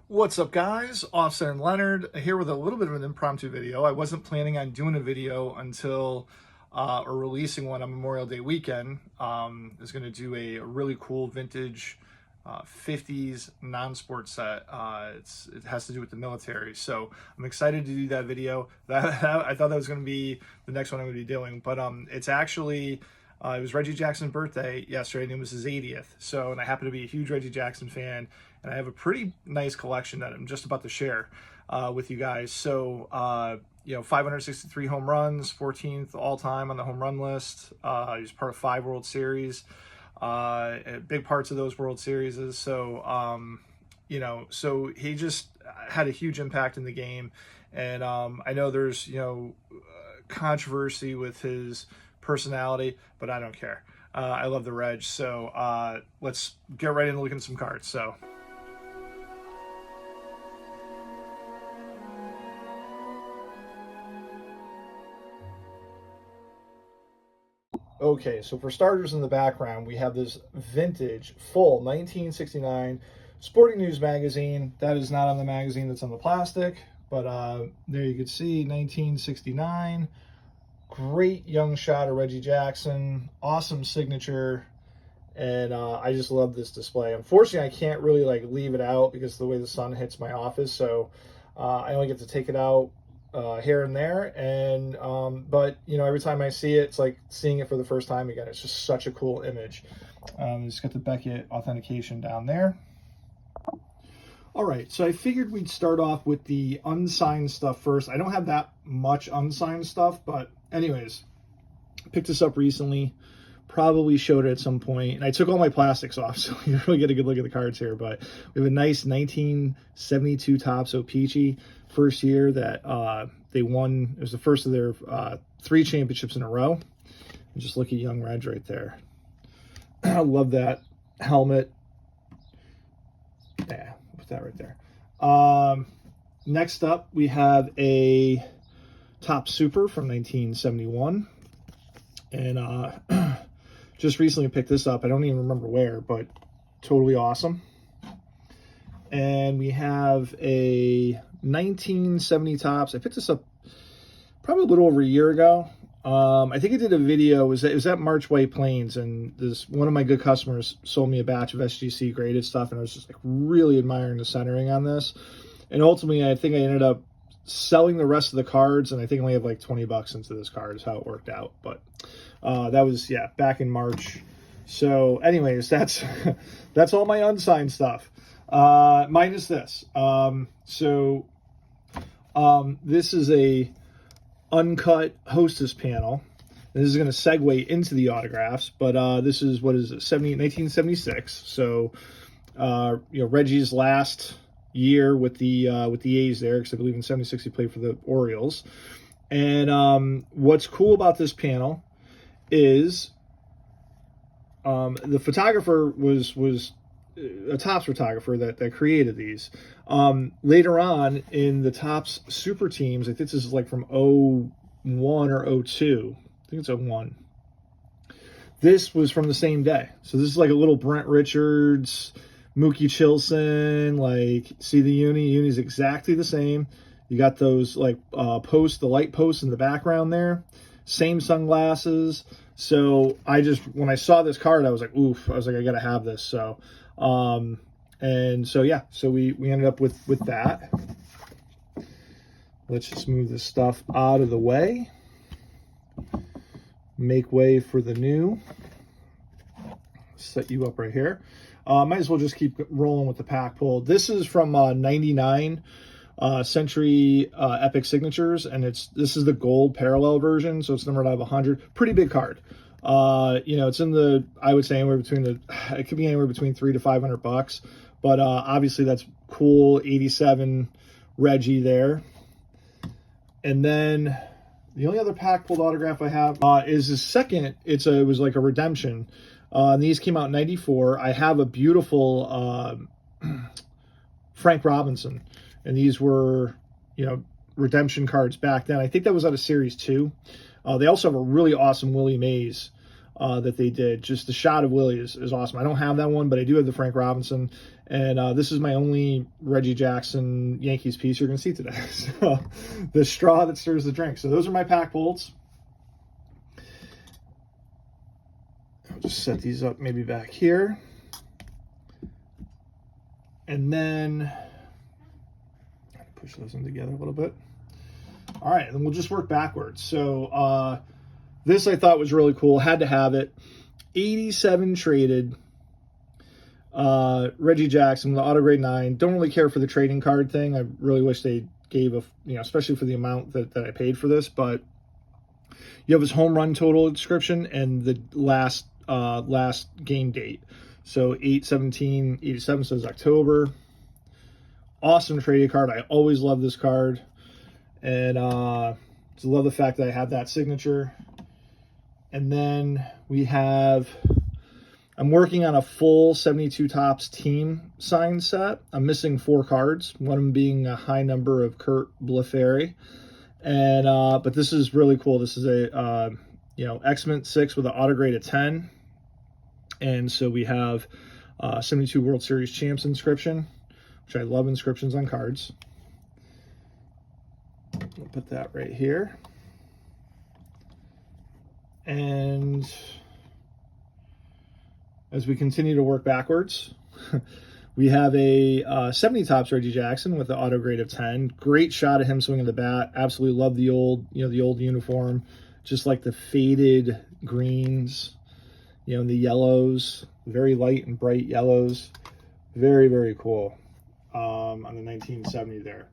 What's up, guys? Offset and Leonard here with a little bit of an impromptu video. I wasn't planning on doing a video until or releasing one on Memorial Day weekend. I was going to do a really cool vintage 50s non-sport set. It has to do with the military, so I'm excited to do that video. I thought that was going to be the next one I'm going to be doing, but it's actually it was Reggie Jackson's birthday yesterday, and it was his 80th. So, and I happen to be a huge Reggie Jackson fan, and I have a pretty nice collection that I'm just about to share with you guys. So, 563 home runs, 14th all-time on the home run list. He was part of 5 World Series, big parts of those World Series. So, so he just had a huge impact in the game. And I know there's, controversy with his personality, but I don't care. I love the Reg. So let's get right into looking at some cards. So okay, so for starters, in the background we have this vintage full 1969 Sporting News magazine. That is not on the magazine, that's on the plastic, but there you can see 1969. Great young shot of Reggie Jackson, awesome signature, and I just love this display. Unfortunately, I can't really leave it out because of the way the sun hits my office, so I only get to take it out here and there. And but every time I see it, it's like seeing it for the first time again. It's just such a cool image. Just got the Beckett authentication down there. All right, so I figured we'd start off with the unsigned stuff first. I don't have that much unsigned stuff, but anyways, picked this up recently, probably showed it at some point, and I took all my plastics off, so you really get a good look at the cards here. But we have a nice 1972 Topps O-Pee-Chee, first year that they won. It was the first of their 3 championships in a row. And just look at young Reg right there. I love that helmet. Yeah, put that right there. Next up, we have a Top Super from 1971, and just recently picked this up. I don't even remember where, but totally awesome. And we have a 1970 Topps. I picked this up probably a little over a year ago. I think I did a video. It was at March White Plains, and one of my good customers sold me a batch of SGC graded stuff, and I was just really admiring the centering on this. And ultimately, I think I ended up selling the rest of the cards, and I think I only have $20 into this card is how it worked out. But that was, back in March. So anyways, that's all my unsigned stuff, minus this. This is a uncut Hostess panel. This is going to segue into the autographs, but this is, what is it, 1976. So Reggie's last year with the A's there, because I believe in 76 he played for the Orioles. And what's cool about this panel is the photographer was a Topps photographer that created these. Later on in the Topps Super Teams, I think this is from 01 or 02. I think it's 01. This was from the same day. So this is like a little Brent Richards, Mookie Chilson, see the Uni's exactly the same. You got those posts, the light posts in the background there. Same sunglasses. So when I saw this card, I was like, oof, I got to have this. So, and so, yeah, so we ended up with that. Let's just move this stuff out of the way. Make way for the new. Set you up right here. Might as well just keep rolling with the pack pull. This is from 99 Century Epic Signatures, and this is the gold parallel version, so it's numbered out of 100. Pretty big card. It's in the, I would say, it could be anywhere between $300 to $500, but obviously that's cool. 87 Reggie there. And then the only other pack pulled autograph I have is the second. It was like a redemption. And these came out in 94. I have a beautiful Frank Robinson, and these were, redemption cards back then. I think that was out of Series 2. They also have a really awesome Willie Mays that they did. Just the shot of Willie is awesome. I don't have that one, but I do have the Frank Robinson. And this is my only Reggie Jackson Yankees piece you're going to see today. So the straw that stirs the drink. So those are my pack bolts. I'll just set these up maybe back here. And then push those in together a little bit. All right, and then we'll just work backwards. So this I thought was really cool. Had to have it. 87 traded. Reggie Jackson, the auto grade 9. Don't really care for the trading card thing. I really wish they gave a, especially for the amount that I paid for this. But you have his home run total description and the last game date. So 8/17/87 says October. Awesome traded card. I always love this card, and just love the fact that I have that signature. And then we have. I'm working on a full 72 Topps team sign set. I'm missing 4 cards, one of them being a high number of Kurt Blefary. And but this is really cool. This is a X-Mint 6 with an auto grade of 10. And so we have 72 World Series champs inscription, which I love inscriptions on cards. We'll put that right here. And as we continue to work backwards, we have a 70 Topps Reggie Jackson with the auto grade of 10. Great shot of him swinging the bat. Absolutely love the old, the old uniform. Just like the faded greens, and the yellows, very light and bright yellows. Very, very cool on the 1970 there.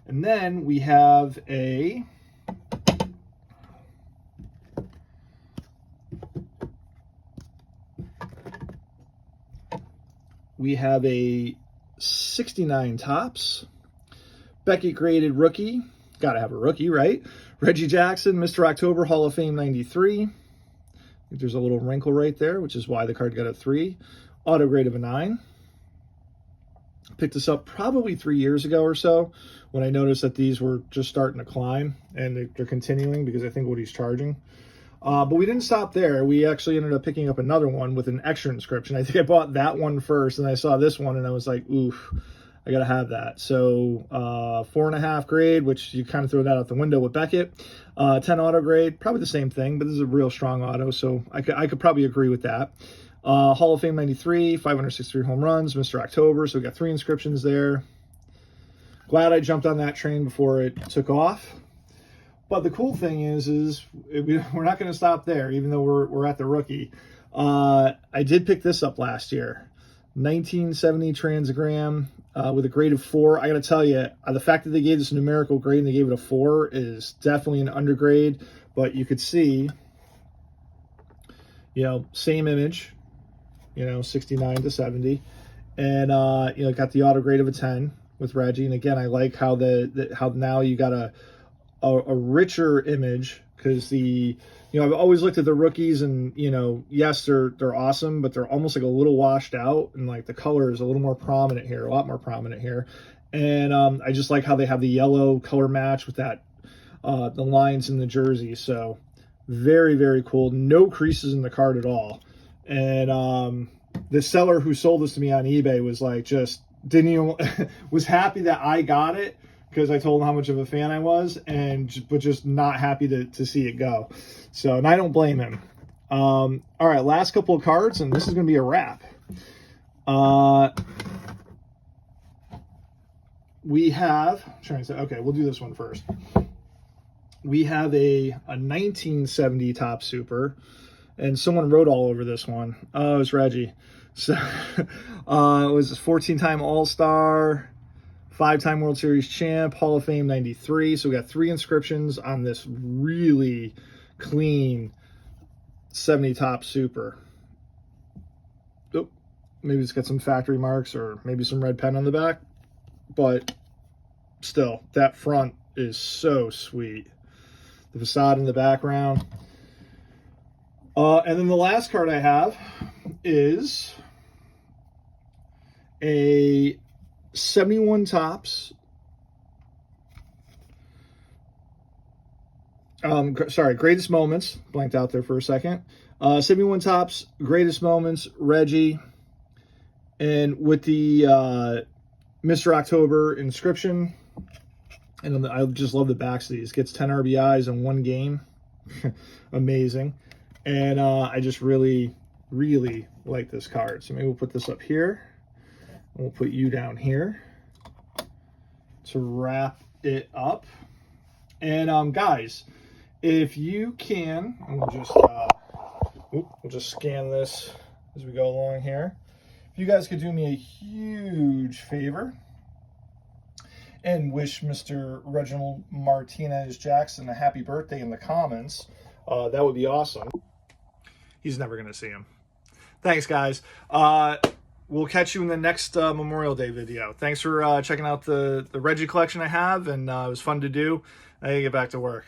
And then we have a We have a 69 Topps, Beckett graded rookie. Got to have a rookie, right? Reggie Jackson, Mr. October, Hall of Fame 93. I think there's a little wrinkle right there, which is why the card got a 3. Auto grade of a 9. Picked this up probably 3 years ago or so when I noticed that these were just starting to climb, and they're continuing because I think what he's charging. But we didn't stop there. We actually ended up picking up another one with an extra inscription. I think I bought that one first, and I saw this one, and I was like, oof, I got to have that. So 4.5 grade, which you kind of throw that out the window with Beckett. 10 auto grade, probably the same thing, but this is a real strong auto, so I could probably agree with that. Hall of Fame 93, 563 home runs, Mr. October, so we got 3 inscriptions there. Glad I jumped on that train before it took off. But the cool thing is we're not going to stop there, even though we're at the rookie. I did pick this up last year, 1970 Transagram with a grade of 4. I got to tell you, the fact that they gave this a numerical grade and they gave it a 4 is definitely an undergrade. But you could see, same image, 69 to 70, and got the auto grade of a 10 with Reggie. And again, I like how how now you got a richer image, because I've always looked at the rookies and yes, they're awesome, but they're almost like a little washed out, and like the color is a little more prominent here, a lot more prominent here. And I just like how they have the yellow color match with that the lines in the jersey. So very, very cool. No creases in the card at all. And the seller who sold this to me on eBay was like, just didn't even was happy that I got it, because I told him how much of a fan I was, but just not happy to see it go. So, and I don't blame him. All right, last couple of cards, and this is going to be a wrap. We have, okay, we'll do this one first. We have a 1970 Topps Super, and someone wrote all over this one. Oh, it was Reggie. So, it was a 14-time All-Star, 5-time World Series champ, Hall of Fame 93. So we got 3 inscriptions on this really clean 70 Topps Super. Oh, maybe it's got some factory marks or maybe some red pen on the back, but still, that front is so sweet. The facade in the background. And then the last card I have is a 71 Topps. Greatest moments. Blanked out there for a second. 71 Topps, greatest moments, Reggie. And with the Mr. October inscription, and I just love the backs of these. Gets 10 RBIs in one game. Amazing. And I just really, really like this card. So maybe we'll put this up here. We'll put you down here to wrap it up. And guys, if you can, and we'll just scan this as we go along here. If you guys could do me a huge favor and wish Mr. Reginald Martinez Jackson a happy birthday in the comments, that would be awesome. He's never going to see him. Thanks, guys. We'll catch you in the next Memorial Day video. Thanks for checking out the Reggie collection I have, and it was fun to do. I gotta get back to work.